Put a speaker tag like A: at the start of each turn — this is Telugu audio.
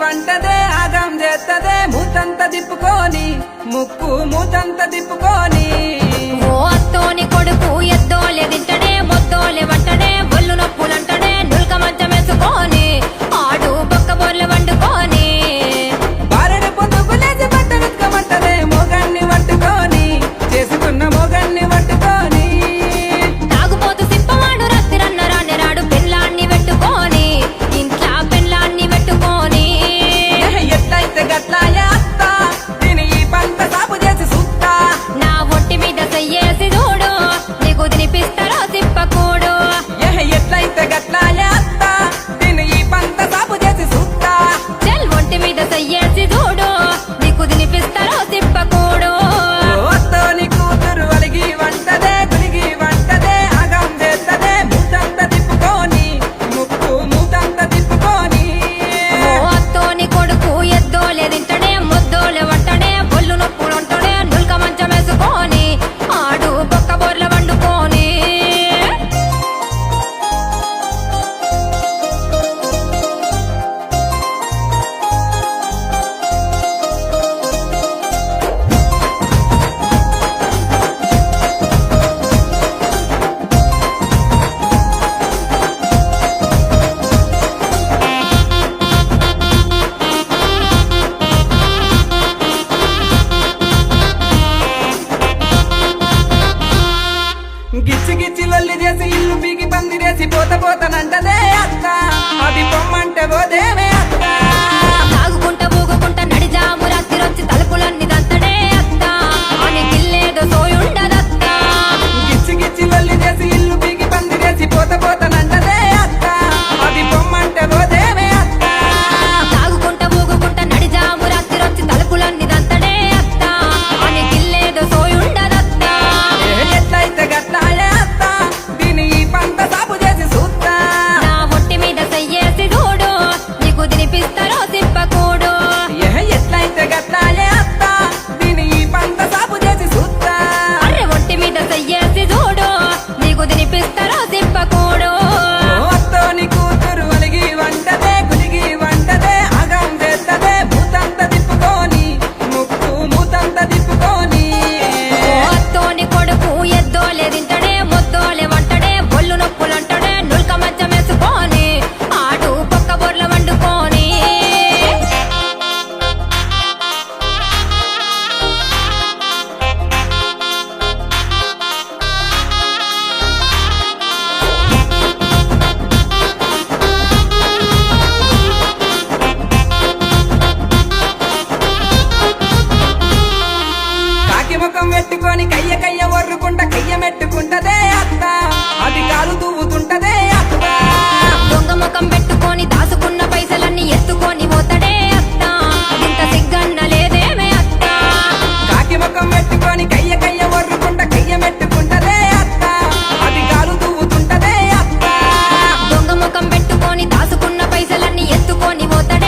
A: వంటదే ఆగం చేస్తదే మూతంత దిప్పుకొని ముక్కు మూతంత దిప్పుకొని
B: ఓ అత్తోని కొడుకు ఎద్దోలే తింటడే మొద్దోలే వంటడే ఒళ్ళు నొప్పులంటడే నుల్క మంచం వేసుకొని ఆడు బొక్క బొర్లు వండుకొని
A: బారెడు పొద్దుకు లేచి బట్టలుక్కమంటదే మొగన్ని పట్టుకొని చేసుకున్న మొగన్ని పట్టుకొని
B: తాగుపోతు సిప్పవాడు రత్తిరన్న రానెరాడు పెళ్ళాన్ని పెట్టుకొని ఇంట్లో పెళ్ళాన్ని పెట్టుకొని
A: ఎట్లయితే గట్లాయ అత్త దీని ఈ పంట సాపు చేసి సుత్తా
B: నా ఒంటి మీద చెయ్యేసి చూడు నీకు తినిపిస్తారో సిప్పకూడు
A: ఎట్లయితే గట్లాయ అత్త దీని ఈ పంట సాపు చేసి సుత్తా
B: చెల్ ఒంటి మీద చెయ్యేసి చూడు నీకు తినిపిస్తారో సిప్పకూడు
A: ఓత్తోని కూతురు అలిగి వంటదే గులిగి వంటదే ఆగం చేస్తదే మూతంత తిప్పుకొని ముక్కు మూతంత తిప్పుకొని
B: ఓ అత్తోని కొడుకు ఎద్దోలే తింటడే ముద్దోలే వంటడే ఒళ్ళు నొప్పులుంటడే నుల్క మంచం వేసుకొని ఆడు బొక్క బొర్ల వండుకొని
A: గిచ్చి గిచ్చి లొల్లి చేసి ఇల్లు పీకి పందిరేసి పోతనంటదే అత్త అది పొమ్మంటే పోదేమే అత్త
B: తాగుకుంటా ఊగుకుంటా నడిజాము రాత్రిరొచ్చి తలుపులన్నీ దంతడే అత్త అని గిల్లేదో సోయుండదత్త
A: గిచ్చి గిచ్చి లొల్లి చేసి ఇల్లు పీకి పందిరేసి పోతనంటదే అత్త అది పొమ్మంటే పోదేమే అత్త
B: తాగుకుంటా ఊగుకుంటా నడిజాము రాత్రిరొచ్చి తలుపులన్నీ దంతడే అత్త అని గిల్లేదో సోయుండదత్త
A: ఎట్లయితే గట్లాయ అత్త దీని ఈ పంట సాపు చేసి సూత్తా
B: నా ఒంటి మీద చెయ్యేసి చూడు నీకు తినిపిస్తారో సిప్పకూడు
A: ఎట్లయితే గట్లాయ అత్త దీని ఈ పంట సాపు చేసి సూత్తా
B: అర్రె ఒంటి మీద చెయ్యేసి చూడు నీకు తినిపిస్తారో సిప్పకూడు
A: ఓత్తోని కూతురు అలిగి వంటదే గులిగి వంటదే ఆగం చేస్తదే మూతంత తిప్పుకొని ముక్కు మూతంత తిప్పుకొని
B: ఓ అత్తోని కొడుకు ఎద్దోలే తింటడే మొద్దోలే వంటడే ఒళ్ళు నొప్పులంటడే నుల్క మంచం వేసుకొని ఆడు పక్క బొర్ల వండుకొని
A: కాకి ముఖం పెట్టుకొని కయ్య ఒర్రుకుంట కయ్య మెట్టుకుంటదే అత్త అది కాలు దువ్వుతుంటదే అత్త
B: దొంగ ముఖం పెట్టుకొని దాసుకున్న పైసలన్నీ ఎత్తుకొని పోతాడే అత్త ఇంత సిగ్గన్న లేదేమే అత్త
A: కాకి ముఖం పెట్టుకొని కయ్య ఒర్రుకుంట కయ్య మెట్టుకుంటదే అత్త అది కాలు దువ్వుతుంటదే అత్త
B: దొంగ ముఖం పెట్టుకొని దాసుకున్న పైసలన్నీ ఎత్తుకొని పోతాడే